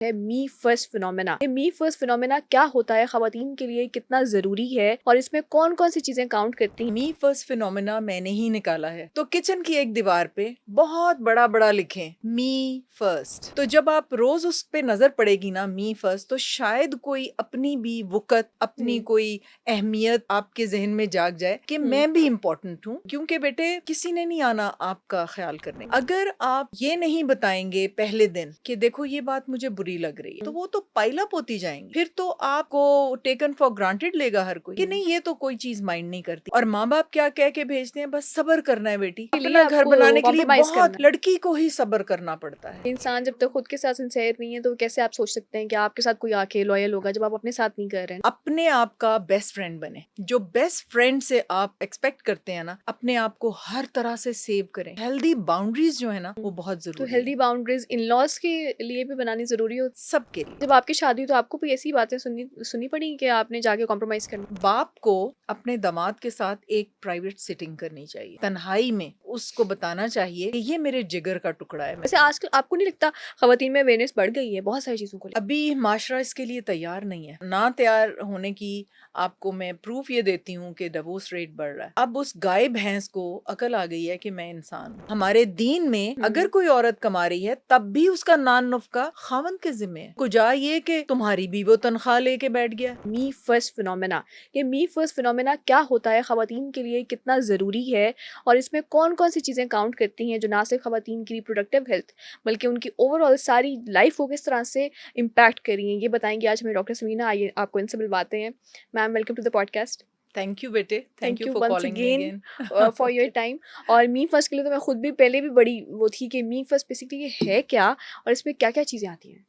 है मी first phenomena. ये मी first phenomena क्या होता है, खवातीन के लिए कितना जरूरी है और इसमें कौन कौन सी चीजें काउंट करती हैं? मी फर्स्ट फिनोमेना मैंने ही निकाला है। तो किचन की एक दीवार पे बहुत बड़ा बड़ा लिखें मी फर्स्ट। तो जब आप रोज उस पे नजर पड़ेगी ना मी फर्स्ट, तो शायद कोई अपनी भी वक़्त, अपनी कोई अहमियत आपके जहन में जाग जाए कि मैं भी इम्पोर्टेंट हूँ, क्योंकि बेटे किसी ने नहीं आना आपका ख्याल करने। अगर आप ये नहीं बताएंगे पहले दिन कि देखो ये बात मुझे बुरी लग रही है, तो वो तो पाइल अप होती जाएंगी। फिर तो आपको टेकन फॉर ग्रांटेड लेगा हर कोई कि नहीं ये तो कोई चीज माइंड नहीं करती। और माँ बाप क्या कह के भेजते हैं, बस सब्र करना है बेटी। अपना घर बनाने के लिए बहुत लड़की को ही सब्र करना पड़ता है। इंसान जब तक खुद के साथ सिंसियर नहीं है तो कैसे आप सोच सकते हैं कि आपके साथ कोई आके लॉयल होगा जब आप अपने साथ नहीं कर रहे हैं? अपने आप का बेस्ट फ्रेंड बने। जो बेस्ट फ्रेंड से आप एक्सपेक्ट करते हैं ना, अपने आप को हर तरह से सेव करें। हेल्दी बाउंड्रीज जो है ना वो बहुत तो जरूरी हेल्दी है। बाउंड्रीज इन लॉज के लिए भी बनानी जरूरी हो? सबके लिए। जब आपकी शादी हुई तो आपको भी ऐसी बातें सुनी पड़ी कि आपने जाके कॉम्प्रोमाइज करना? बाप को अपने दामाद के साथ एक प्राइवेट सिटिंग करनी चाहिए, तन्हाई में उसको बताना चाहिए कि ये मेरे जिगर का टुकड़ा है। वैसे आजकल आपको नहीं लगता खवातीन में अवेयरनेस बढ़ गई है बहुत सारी चीजों को लेकर? अभी माशरा इसके लिए तैयार नहीं है। ना तैयार होने की आपको मैं प्रूफ ये देती हूँ कि डिवोर्स रेट बढ़ रहा है। अब उस गाय भैंस को अकल आ गई है कि मैं इंसान हूँ। हमारे दीन में अगर कोई औरत कमा रही है तब भी उसका नान नुफ्का खावंद के जिम्मे है। कुजा ये कि तुम्हारी भी वो तनख्वाह लेके बैठ गया। मी फर्स्ट फिनोमेना, ये मी फर्स्ट फिनोमेना क्या होता है, खवातीन के लिए कितना ज़रूरी है और इसमें कौन कौन सी चीज़ें काउंट करती हैं जो ना सिर्फ खवातीन की रिप्रोडक्टिव हेल्थ बल्कि उनकी ओवरऑल सारी लाइफ को किस तरह से इम्पैक्ट कर रही हैं, ये बताएंगे आज हमें डॉक्टर समीना। आइए आपको इनसे मिलवाते हैं। Ma'am, welcome to the podcast. Thank you बेटे, thank you for once calling me again again. For your time. और मी फर्स्ट के लिए तो मैं खुद भी पहले भी बड़ी वो थी कि मी फर्स्ट बेसिकली ये है क्या और इसमें क्या क्या चीज़ें आती हैं?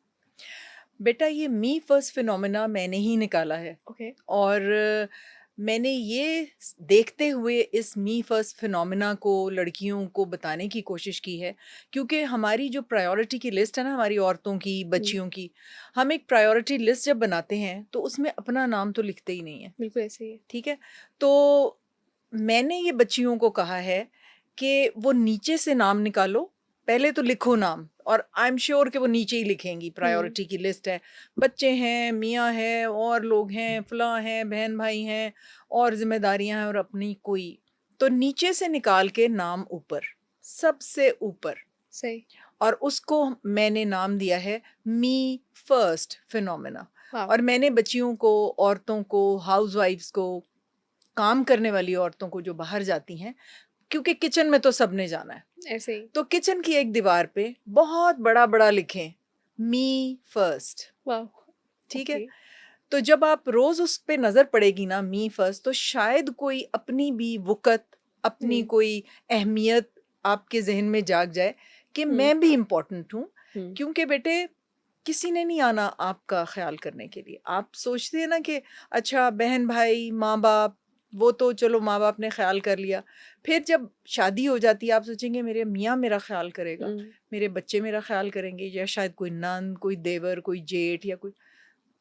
बेटा ये मी फर्स्ट फिनोमेना मैंने ही निकाला है। ओके। और मैंने ये देखते हुए इस मी फर्स्ट फिनोमेना को लड़कियों को बताने की कोशिश की है, क्योंकि हमारी जो प्रायोरिटी की लिस्ट है ना, हमारी औरतों की, बच्चियों की, हम एक प्रायोरिटी लिस्ट जब बनाते हैं तो उसमें अपना नाम तो लिखते ही नहीं है। बिल्कुल ऐसे ही है। ठीक है। तो मैंने ये बच्चियों को कहा है कि वो नीचे से नाम निकालो, पहले तो लिखो नाम, और आई एम श्योर कि वो नीचे ही लिखेंगी। प्रायोरिटी की लिस्ट है, बच्चे हैं, मियाँ है, और लोग हैं, फलां हैं, बहन भाई हैं, और जिम्मेदारियां हैं, और अपनी कोई। तो नीचे से निकाल के नाम ऊपर, सबसे ऊपर। सही। और उसको मैंने नाम दिया है मी फर्स्ट फिनोमेना। वाह। और मैंने बच्चियों को, औरतों को, हाउसवाइफ्स को, काम करने वाली औरतों को जो बाहर जाती हैं, क्योंकि किचन में तो सबने जाना है, ऐसे ही। तो किचन की एक दीवार पे बहुत बड़ा बड़ा लिखें मी फर्स्ट। वाह। ठीक है। ओके। तो जब आप रोज उस पे नजर पड़ेगी ना मी फर्स्ट, तो शायद कोई अपनी भी वक़्त, अपनी कोई अहमियत आपके जहन में जाग जाए कि मैं भी इम्पोर्टेंट हूँ, क्योंकि बेटे किसी ने नहीं आना आपका ख्याल करने के लिए। आप सोचते हैं ना कि अच्छा बहन भाई, माँ बाप, वो तो चलो माँ बाप ने ख्याल कर लिया। फिर जब शादी हो जाती है आप सोचेंगे मेरे मियाँ मेरा ख्याल करेगा, मेरे बच्चे मेरा ख्याल करेंगे, या शायद कोई नंद, कोई देवर, कोई जेठ, या कोई।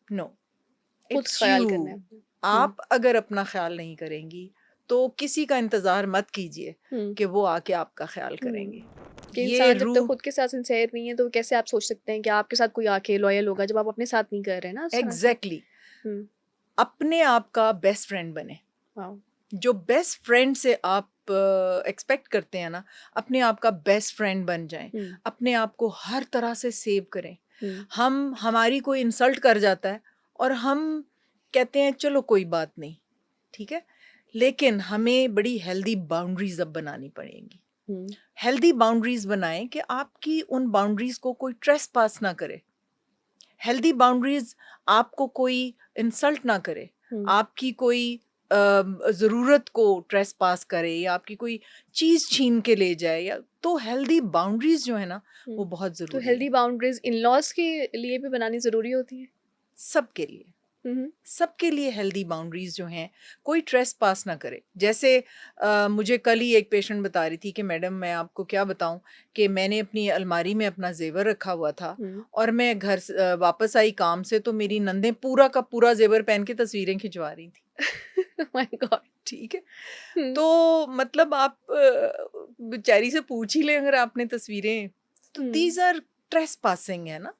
नो, खुद इट्स ख्याल यू। करना है। आप अगर अपना ख्याल नहीं करेंगी तो किसी का इंतजार मत कीजिए कि वो आके आपका ख्याल करेंगे। कि ये इंसान जब तक रूह खुद के साथ सिंसियर नहीं है तो कैसे आप सोच सकते हैं कि आपके साथ कोई आके लॉयल होगा जब आप अपने साथ नहीं कर रहे हैं ना उस तरह से? एग्जैक्टली अपने आप का बेस्ट फ्रेंड बने। वाओ। जो बेस्ट फ्रेंड से आप एक्सपेक्ट करते हैं ना, अपने आप का बेस्ट फ्रेंड बन जाएं। अपने आप को हर तरह से सेव करें। हमारी कोई इंसल्ट कर जाता है और हम कहते हैं चलो कोई बात नहीं, ठीक है, लेकिन हमें बड़ी हेल्दी बाउंड्रीज अब बनानी पड़ेंगी। हेल्दी बाउंड्रीज बनाएं कि आपकी उन बाउंड्रीज को कोई ट्रेस पास ना करे। हेल्दी बाउंड्रीज आपको कोई इंसल्ट ना करे, आपकी कोई ज़रूरत को ट्रेस पास करे, या आपकी कोई चीज़ छीन के ले जाए, या तो हेल्दी बाउंड्रीज जो है ना वो बहुत तो ज़रूरी हेल्दी है। बाउंड्रीज इन लॉज के लिए भी बनानी ज़रूरी होती है? सबके लिए, सबके लिए हेल्दी बाउंड्रीज जो हैं, कोई ट्रेस पास ना करे। जैसे मुझे कल ही एक पेशेंट बता रही थी कि मैडम मैं आपको क्या बताऊं कि मैंने अपनी अलमारी में अपना जेवर रखा हुआ था, और मैं घर वापस आई काम से तो मेरी नंदें पूरा का पूरा जेवर पहन के तस्वीरें खिंचवा रही थी। My God. ठीक है। तो मतलब आप बेचारी से पूछ ही लें अगर आपने तस्वीरें, तो दीज आर ट्रेस पासिंग है ना।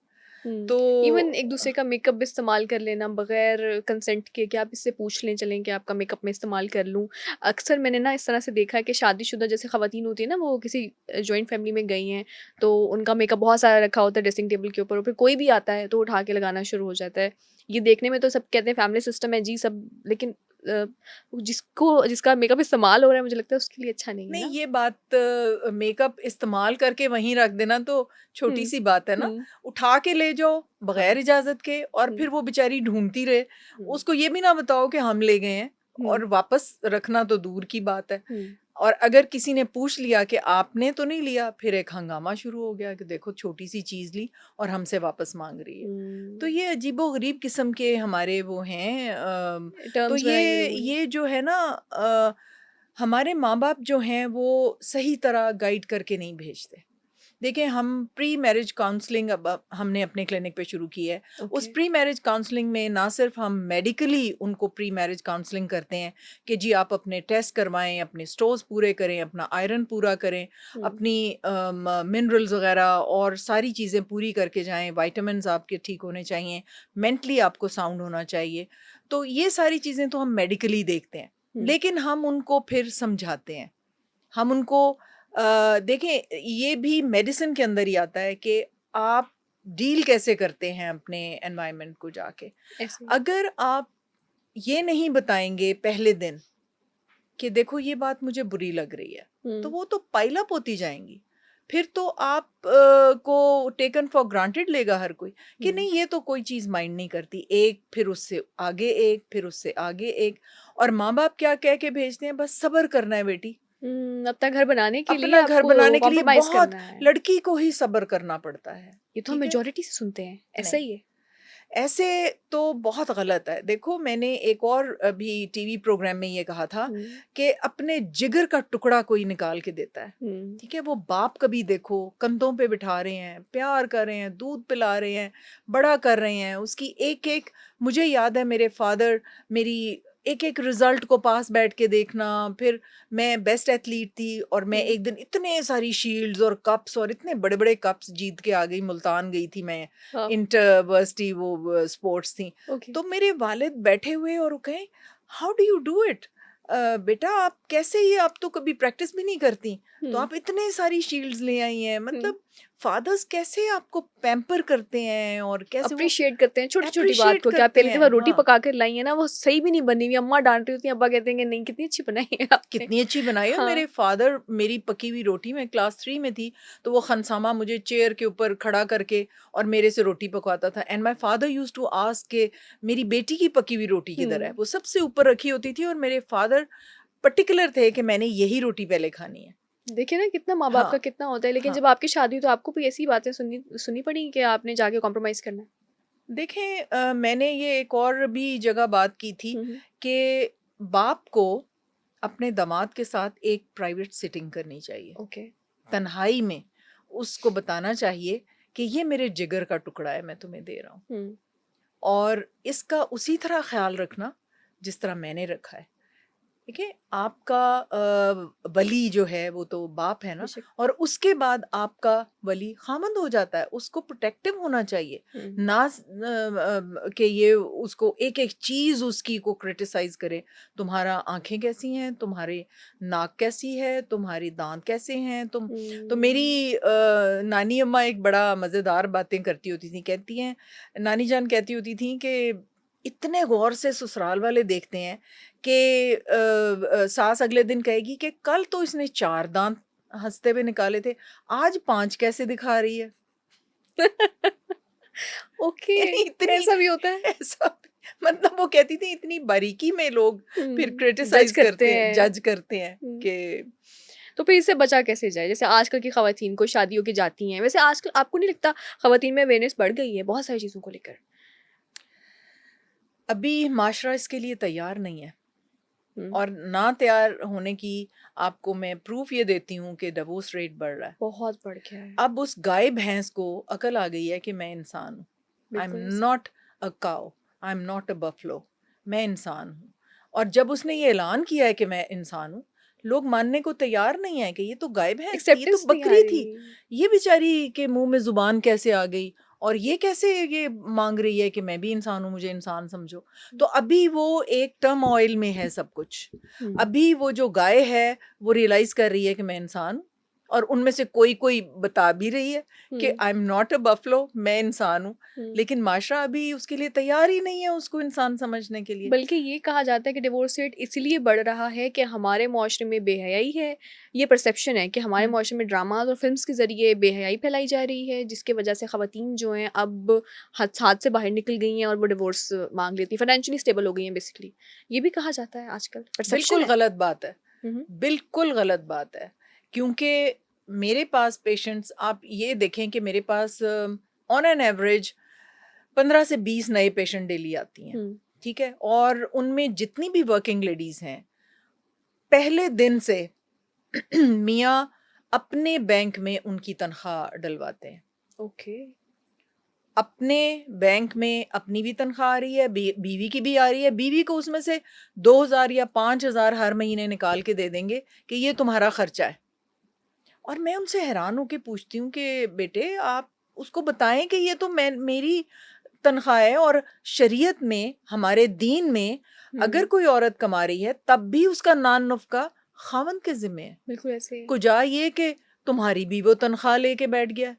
हुँ, तो इवन एक दूसरे का मेकअप भी इस्तेमाल कर लेना बगैर कंसेंट के कि आप इससे पूछ लें चलें कि आपका मेकअप मैं इस्तेमाल कर लूँ। अक्सर मैंने ना इस तरह से देखा है कि शादीशुदा जैसे ख़वातीन होती हैं ना, वो किसी जॉइंट फैमिली में गई हैं, तो उनका मेकअप बहुत सारा रखा होता है ड्रेसिंग टेबल के ऊपर और फिर कोई भी आता है तो उठा के लगाना शुरू हो जाता है। ये देखने में तो सब कहते हैं फैमिली सिस्टम है जी सब, लेकिन अ, जिसका मेकअप इस्तेमाल हो रहा है मुझे लगता है उसके लिए अच्छा नहीं है नहीं, ना? ये बात मेकअप इस्तेमाल करके वहीं रख देना तो छोटी हुँ, सी बात है ना। हुँ, उठा के ले जाओ हाँ, बगैर इजाजत के, और हुँ, फिर वो बेचारी ढूंढती रहे। हुँ, उसको ये भी ना बताओ कि हम ले गए हैं, हुँ, और वापस रखना तो दूर की बात है। हुँ, और अगर किसी ने पूछ लिया कि आपने तो नहीं लिया, फिर एक हंगामा शुरू हो गया कि देखो छोटी सी चीज ली और हमसे वापस मांग रही है। तो हुँ, ये अजीबो-गरीब किस्म के हमारे वो हैं। तो टर्म्स बनाए हुए ये लोगों ने। ये जो है ना, हमारे माँ-बाप जो हैं वो सही तरह गाइड करके नहीं भेजते। देखिए, हम प्री मैरिज काउंसलिंग अब हमने अपने क्लिनिक पे शुरू की है। उस ओके। प्री मैरिज काउंसलिंग में ना सिर्फ हम मेडिकली उनको प्री मैरिज काउंसलिंग करते हैं कि जी आप अपने टेस्ट करवाएँ, अपने स्टोर्स पूरे करें, अपना आयरन पूरा करें, हुँ, अपनी मिनरल्स वगैरह और सारी चीज़ें पूरी करके जाएँ, विटामिन्स आपके ठीक होने चाहिए, मेंटली आपको साउंड होना चाहिए। तो ये सारी चीज़ें तो हम मेडिकली देखते हैं, हुँ, लेकिन हम उनको फिर समझाते हैं। हम उनको देखें, ये भी मेडिसिन के अंदर ही आता है कि आप डील कैसे करते हैं अपने एनवायरनमेंट को जाके। ऐसे ही। अगर आप ये नहीं बताएँगे पहले दिन कि देखो ये बात मुझे बुरी लग रही है, तो हुँ, वो तो पाइल अप होती जाएँगी। फिर तो आप को टेकन फॉर ग्रांटेड लेगा हर कोई कि हुँ, नहीं ये तो कोई चीज़ माइंड नहीं करती। एक, फिर उससे आगे एक, फिर उससे आगे एक, और माँ-बाप क्या कह के भेजते हैं, बस सब्र करना है बेटी। अपना घर बनाने के लिए अपना घर आपको बनाने के लिए कॉम्प्रोमाइज़ बहुत करना है। लड़की को ही सब्र करना पड़ता है, ये तो हम ठीक है? मेजॉरिटी से सुनते हैं, ऐसा नहीं, ही है। ऐसे तो बहुत गलत है। देखो, मैंने एक और अभी टीवी प्रोग्राम में ये कहा था हुँ, कि अपने जिगर का टुकड़ा कोई निकाल के देता है, हुँ, ठीक है? वो बाप कभी देखो कंधों पे बिठा रहे हैं, प्यार कर रहे हैं, दूध पिला रहे हैं, बड़ा कर रहे हैं, उसकी एक-एक। मुझे याद है मेरे फादर मेरी एक-एक रिज़ल्ट को पास बैठ के देखना। फिर मैं बेस्ट एथलीट थी और मैं हुँ, एक दिन इतने सारी शील्ड्स और कप्स और इतने बड़े-बड़े कप्स जीत के आ गई, मुल्तान गई थी मैं, हाँ, इंटरवर्सिटी वो स्पोर्ट्स थी। ओके। तो मेरे वालिद बैठे हुए और वो कहें, how do you do it? बेटा आप कैसे, ये आप तो कभी प्रैक्टिस भी नहीं करती, तो हुँ, आप इतने सारी शील्ड्स ले आई हैं। हुँ, मतलब फादर्स कैसे आपको पैम्पर करते हैं और कैसे वो अप्रिशिएट करते हैं छोटी-छोटी बात एप्रिशिएट को कि आप करते पहली हैं। दफ़ा रोटी हाँ। पका कर लाई है ना, वो सही भी नहीं बनी हुई, अम्मा डाँट रही होती हैं, अब्बा कहते हैं कि नहीं कितनी अच्छी बनाई है आपने। कितनी अच्छी बनाई है। मेरे हाँ, फादर मेरी पकी हुई रोटी, मैं क्लास 3 में थी, तो वो खनसामा मुझे चेयर के ऊपर खड़ा करके और मेरे से रोटी पकवाता था। And my father used to ask के मेरी बेटी की पकी हुई रोटी किधर है? हुँ। वो सबसे ऊपर रखी होती थी और मेरे फादर पर्टिकुलर थे कि मैंने यही रोटी पहले खानी है। देखिए ना कितना माँ-बाप का हाँ, कितना होता है, लेकिन हाँ। जब आपकी शादी हुई तो आपको भी ऐसी बातें सुननी सुननी पड़ी कि आपने जाके कॉम्प्रोमाइज़ करना है? देखें, मैंने ये एक और भी जगह बात की थी हुँ, हुँ, कि बाप को अपने दामाद के साथ एक प्राइवेट सिटिंग करनी चाहिए। ओके। तन्हाई में उसको बताना चाहिए कि ये मेरे जिगर का टुकड़ा है, मैं तुम्हें दे रहा हूँ, हुँ, और इसका उसी तरह ख्याल रखना जिस तरह मैंने रखा है। देखिए, आपका वली जो है वो तो बाप है ना, बेशक। और उसके बाद आपका वली खामंद हो जाता है। उसको प्रोटेक्टिव होना चाहिए, हुँ, ना कि ये उसको एक-एक चीज़ उसकी को क्रिटिसाइज़ करे। तुम्हारा आँखें कैसी हैं? तुम्हारी नाक कैसी है? तुम्हारे दाँत कैसे हैं? तो मेरी हुँ, नानी अम्मा एक बड़ा मज़ेदार बातें करती होती थीं। कहती हैं, नानी जान कहती होती थीं कि इतने गौर से ससुराल वाले देखते हैं कि सास अगले दिन कहेगी कि कल तो इसने 4 दाँत हँसते हुए निकाले थे, आज 5 कैसे दिखा रही है? ओके, यानी इतनी ऐसा भी होता है? ऐसा, मतलब वो कहती थी इतनी बारीकी में लोग फिर जज क्रिटिसाइज़ करते करते हैं, हैं। जज करते हैं हुँ, कि तो फिर इससे बचा कैसे जाए? जैसे आजकल की ख़वातीन को शादी होके जाती हैं, वैसे आजकल आपको नहीं लगता ख़वातीन में अवेयरनेस बढ़ गई है बहुत सारी चीज़ों को लेकर? अभी माशरा इसके लिए तैयार नहीं है। हुँ, और ना तैयार होने की आपको मैं प्रूफ़ ये देती हूँ कि डिवोर्स रेट बढ़ रहा है। बहुत बढ़ गया है। अब उस गाय भैंस को अकल आ गई है कि मैं इंसान हूँ। आई एम बिल्कुल ऐसे। Not a cow, I am not a buffalo, मैं इंसान हूँ। और जब उसने ये ऐलान किया है कि मैं इंसान हूँ, लोग मानने को तैयार नहीं है कि ये तो गाय भैंस थी, ये तो एक्सेप्टेंस नहीं आ बकरी थी। रही। ये बेचारी के मुँह में ज़ुबान कैसे आ गई? और ये कैसे ये मांग रही है कि मैं भी इंसान हूँ, मुझे इंसान समझो। तो अभी वो एक टर्म ऑयल में है सब कुछ। अभी वो जो गाय है वो रियलाइज कर रही है कि मैं इंसान हूँ, और उनमें से कोई कोई बता भी रही है कि I am not a buffalo, मैं इंसान हूँ, लेकिन माशरा अभी उसके लिए तैयार ही नहीं है उसको इंसान समझने के लिए। बल्कि ये कहा जाता है कि डिवोर्स रेट इसलिए बढ़ रहा है कि हमारे माशरे में बेहयाई है। ये परसेप्शन है कि हमारे माशरे में ड्रामाज और फिल्म्स के ज़रिए बेहयाई फैलाई जा रही है, जिसकी वजह से ख़वातीन जो हैं अब हाथ से बाहर निकल गई हैं और वो डिवोर्स मांग लेती हैं, फाइनेंशियली स्टेबल हो गई हैं बेसिकली। ये भी कहा जाता है आजकल, परसेप्शन बिल्कुल है। गलत बात है, हम्म, बिल्कुल गलत बात है। क्योंकि मेरे पास पेशेंट्स, आप ये देखें कि मेरे पास ऑन एन एवरेज 15 से 20 नए पेशेंट डेली आती हैं, हम्म, ठीक है, और उनमें जितनी भी वर्किंग लेडीज हैं, पहले दिन से मियाँ अपने बैंक में उनकी तनख्वाह डलवाते हैं। ओके। अपने बैंक में अपनी भी तनख्वाह आ रही है, बीवी की भी आ रही है, बीवी को उसमें से 2000 या 5000 हर महीने निकाल के दे देंगे कि ये तुम्हारा खर्चा है। और मैं उनसे हैरान होकर पूछती हूँ कि बेटे आप उसको बताएं कि ये तो मैं मेरी तनख्वाह है, और शरीयत में, हमारे दीन में, अगर कोई औरत कमा रही है तब भी उसका नान नुफ्का खावंद के जिम्मे है। बिल्कुल ऐसे। कुजा ये कि तुम्हारी भी वो तनख्वाह लेके बैठ गया।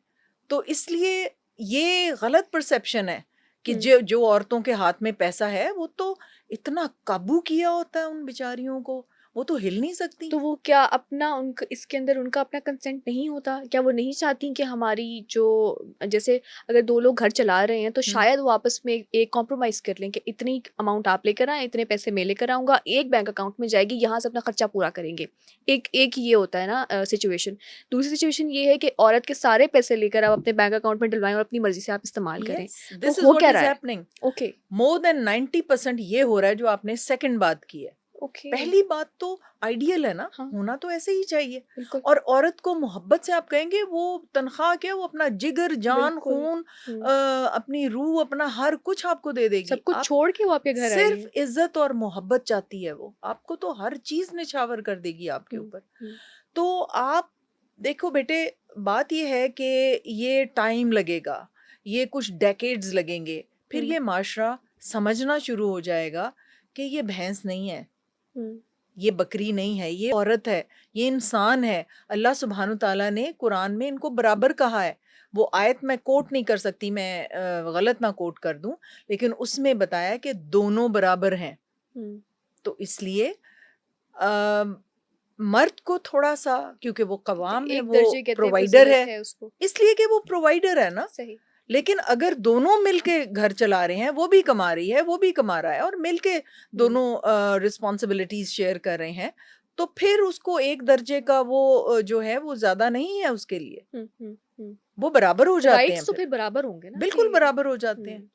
तो इसलिए ये गलत परसेप्शन है कि जो जो औरतों के हाथ में पैसा है वो तो इतना काबू किया होता है उन बेचारियों को, वो तो हिल नहीं सकती। तो वो क्या अपना उनका इसके अंदर उनका अपना कंसेंट नहीं होता? क्या वो नहीं चाहती कि हमारी जो, जैसे अगर 2 लोग घर चला रहे हैं तो शायद वो आपस में एक कॉम्प्रोमाइज़ कर लें कि इतनी अमाउंट आप लेकर आएँ, इतने पैसे मैं लेकर आऊँगा, एक बैंक अकाउंट में जाएगी, यहाँ से अपना खर्चा पूरा करेंगे। एक एक ये होता है ना सिचुएशन। दूसरी सिचुएशन ये है कि औरत के सारे पैसे लेकर आप अपने बैंक अकाउंट में डलवाएँ और अपनी मर्ज़ी से आप इस्तेमाल करें। यस, तो दिस इज हो व्हाट क्या इज रहा है? हैपनिंग। ओके, मोर देन 90% ये हो रहा है जो आपने सेकंड बात की है। ओके। पहली बात तो आइडियल है ना, हाँ, होना तो ऐसे ही चाहिए। बिल्कुल, और औरत को मोहब्बत से आप कहेंगे वो तनख्वाह क्या, वो अपना जिगर, जान, बिल्कुल। खून, हुँ, अपनी रूह, अपना हर कुछ आपको दे देगी। सब कुछ आप छोड़ के वो आपके घर आई सिर्फ है। इज्जत और मोहब्बत चाहती है, वो आपको तो हर चीज निछावर कर देगी आपके हुँ, ऊपर। हुँ, तो आप देखो बेटे, बात ये है कि ये टाइम लगेगा, ये कुछ डेकेड्स लगेंगे, फिर हुँ, ये माशरा समझना शुरू हो जाएगा कि ये भैंस नहीं है, हुँ, ये बकरी नहीं है, ये औरत है, ये इंसान है। अल्लाह सुब्हानु ताला ने कुरान में इनको बराबर कहा है। वो आयत मैं कोट नहीं कर सकती, मैं गलत ना कोट कर दूं, लेकिन उसमें बताया कि दोनों बराबर हैं। हुँ। तो इसलिए अ, मर्द को थोड़ा सा, क्योंकि वो कवाम है, एक वो दर्जे कहते हैं प्रोवाइडर फ़ज़ीलत है, है उसको। इसलिए कि वो प्रोवाइडर है ना। सही। लेकिन अगर दोनों मिलके घर चला रहे हैं, वो भी कमा रही है, वो भी कमा रहा है, और मिलके हुँ, दोनों रिस्पॉन्सिबिलिटीज शेयर कर रहे हैं, तो फिर उसको एक दर्जे का वो जो है वो ज्यादा नहीं है उसके लिए, हुँ, हुँ, हुँ। वो बराबर हो जाते हैं राइट्स तो फिर, फिर बराबर होंगे ना बिल्कुल कि बराबर हो जाते हैं। हुँ।